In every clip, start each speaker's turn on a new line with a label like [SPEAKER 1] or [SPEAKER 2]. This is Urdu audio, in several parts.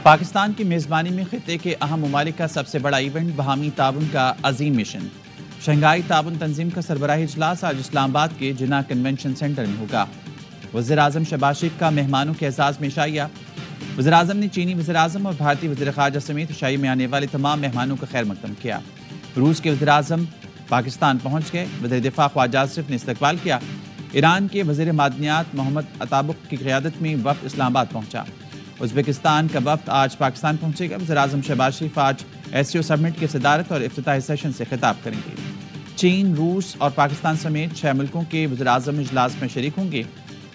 [SPEAKER 1] پاکستان کی میزبانی میں خطے کے اہم ممالک کا سب سے بڑا ایونٹ باہمی تعاون کا عظیم مشن شنگھائی تعاون تنظیم کا سربراہی اجلاس آج اسلام آباد کے جناح کنونشن سینٹر میں ہوگا۔ وزیر اعظم شہباز شریف کا مہمانوں کے اعزاز میں عشائیہ۔ وزیر اعظم نے چینی وزیر اعظم اور بھارتی وزیر خارجہ سمیت عشائیے میں آنے والے تمام مہمانوں کا خیر مقدم کیا۔ روس کے وزیر اعظم پاکستان پہنچ گئے۔ وزیر دفاع خواجہ آصف نے استقبال کیا۔ ایران کے وزیر معدنیات محمد عطابق کی قیادت میں وفد اسلام آباد پہنچا۔ ازبکستان کا وفد آج پاکستان پہنچے گا۔ وزیر اعظم شہباز شریف آج SCO سمٹ کی صدارت اور افتتاحی سیشن سے خطاب کریں گے۔ چین، روس اور پاکستان سمیت 6 ملکوں کے وزیر اعظم اجلاس میں شریک ہوں گے۔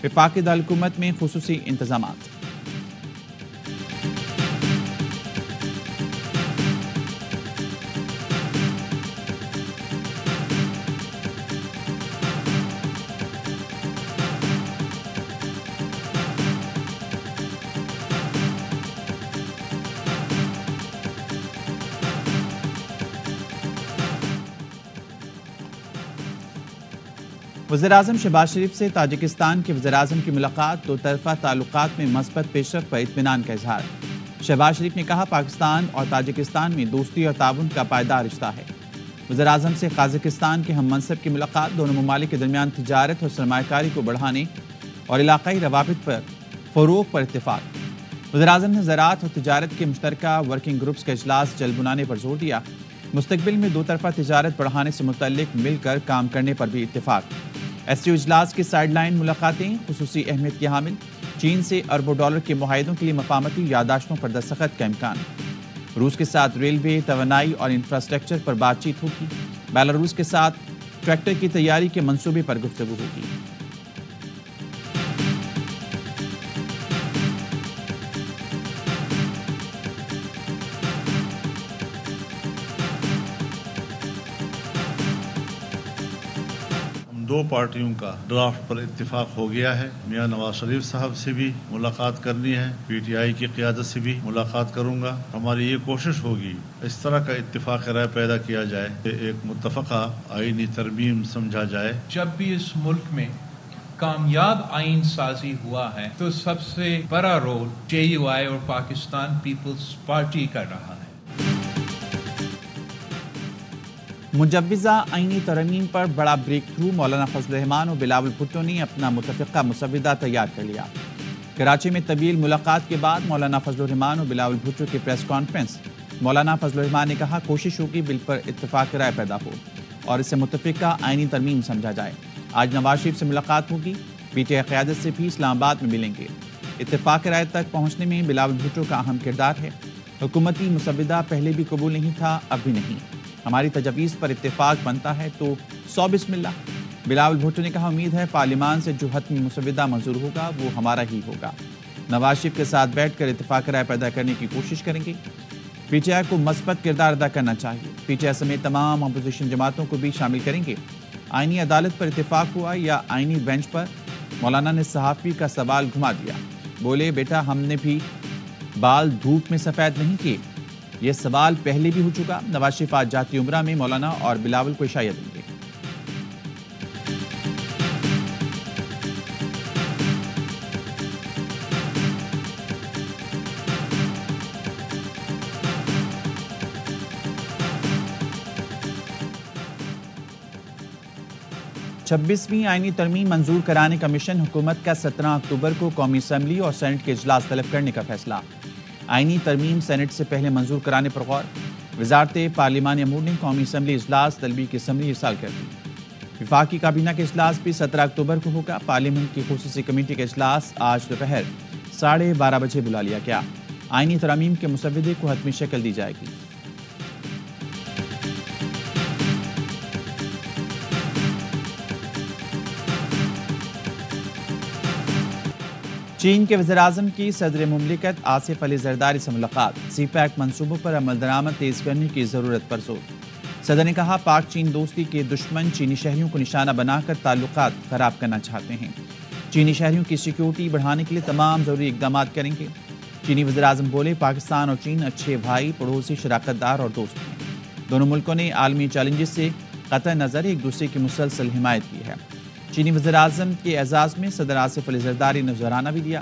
[SPEAKER 1] وفاقی دارالحکومت میں خصوصی انتظامات۔ وزیر اعظم شہباز شریف سے تاجکستان کے وزیر اعظم کی ملاقات دو طرفہ تعلقات میں مثبت پیش رفت پر اطمینان کا اظہار۔ شہباز شریف نے کہا پاکستان اور تاجکستان میں دوستی اور تعاون کا پائیدار رشتہ ہے۔ وزیر اعظم سے قازقستان کے ہم منصب کی ملاقات، دونوں ممالک کے درمیان تجارت اور سرمایہ کاری کو بڑھانے اور علاقائی روابط پر فروغ پر اتفاق۔ وزیر اعظم نے زراعت اور تجارت کے مشترکہ ورکنگ گروپس کا اجلاس جلد بنانے پر زور دیا۔ مستقبل میں دو طرفہ تجارت بڑھانے سے متعلق مل کر کام کرنے پر بھی اتفاق۔ SCO اجلاس کی سائیڈ لائن ملاقاتیں خصوصی اہمیت کی حامل۔ چین سے اربوں ڈالر کے معاہدوں کے لیے مفاہمتی یادداشتوں پر دستخط کا امکان۔ روس کے ساتھ ریلوے، توانائی اور انفراسٹرکچر پر بات چیت ہوگی۔ بیلاروس کے ساتھ ٹریکٹر کی تیاری کے منصوبے پر گفتگو ہوگی۔
[SPEAKER 2] دو پارٹیوں کا ڈرافٹ پر اتفاق ہو گیا ہے۔ میاں نواز شریف صاحب سے بھی ملاقات کرنی ہے، PTI کی قیادت سے بھی ملاقات کروں گا۔ ہماری یہ کوشش ہوگی اس طرح کا اتفاق رائے پیدا کیا جائے کہ ایک متفقہ آئینی ترمیم سمجھا جائے۔
[SPEAKER 3] جب بھی اس ملک میں کامیاب آئین سازی ہوا ہے تو سب سے بڑا رول JUI اور پاکستان پیپلز پارٹی کر رہا ہے۔
[SPEAKER 1] مجوزہ آئینی ترمیم پر بڑا بریک تھرو، مولانا فضل الرحمان اور بلاول بھٹو نے اپنا متفقہ مسودہ تیار کر لیا۔ کراچی میں طویل ملاقات کے بعد مولانا فضل الرحمان اور بلاول بھٹو کی پریس کانفرنس۔ مولانا فضل الرحمان نے کہا کوشش ہوگی بل پر اتفاق رائے پیدا ہو اور اسے متفقہ آئینی ترمیم سمجھا جائے۔ آج نواز شریف سے ملاقات ہوگی، PTI قیادت سے بھی اسلام آباد میں ملیں گے۔ اتفاق رائے تک پہنچنے میں بلاول بھٹو کا اہم کردار ہے۔ حکومتی مسودہ پہلے بھی قبول نہیں تھا، اب بھی نہیں۔ ہماری تجویز پر اتفاق بنتا ہے تو 100 بسم اللہ۔ بلاول بھٹو نے کہا امید ہے پارلیمان سے جو حتمی مسودہ منظور ہوگا وہ ہمارا ہی ہوگا۔ نواز شریف کے ساتھ بیٹھ کر اتفاق رائے پیدا کرنے کی کوشش کریں گے۔ PTI کو مثبت کردار ادا کرنا چاہیے۔ PTI سمیت تمام اپوزیشن جماعتوں کو بھی شامل کریں گے۔ آئینی عدالت پر اتفاق ہوا یا آئینی بینچ پر؟ مولانا نے صحافی کا سوال گھما دیا، بولے بیٹا ہم نے بھی بال دھوپ میں سفید نہیں کیے، یہ سوال پہلے بھی ہو چکا۔ نواز شریف آج جاتی عمرہ میں مولانا اور بلاول کو عشائیہ دیں گے۔ چھبیسویں آئینی ترمیم منظور کرانے کا مشن، حکومت کا 17 اکتوبر کو قومی اسمبلی اور سینٹ کے اجلاس طلب کرنے کا فیصلہ۔ آئینی ترمیم سینٹ سے پہلے منظور کرانے پر غور۔ وزارت پارلیمانی امور نے قومی اسمبلی اجلاس طلبی کی اسمبلی ارسال کر دی۔ وفاقی کابینہ کے اجلاس بھی 17 اکتوبر کو ہوگا۔ پارلیمنٹ کی خصوصی کمیٹی کا اجلاس آج دوپہر 12:30 بجے بلا لیا گیا۔ آئینی ترامیم کے مسودے کو حتمی شکل دی جائے گی۔ چین کے وزیر اعظم کی صدر مملکت آصف علی زرداری سے ملاقات۔ CPEC منصوبوں پر عمل درآمد تیز کرنے کی ضرورت پر زور۔ صدر نے کہا پاک چین دوستی کے دشمن چینی شہریوں کو نشانہ بنا کر تعلقات خراب کرنا چاہتے ہیں۔ چینی شہریوں کی سیکیورٹی بڑھانے کے لیے تمام ضروری اقدامات کریں گے۔ چینی وزیر اعظم بولے پاکستان اور چین اچھے بھائی، پڑوسی، شراکت دار اور دوست ہیں۔ دونوں ملکوں نے عالمی چیلنجز سے قطع نظر ایک دوسرے کی مسلسل حمایت کی ہے۔ چینی وزیر اعظم کے اعزاز میں صدر آصف علی زرداری نے نذرانہ بھی دیا۔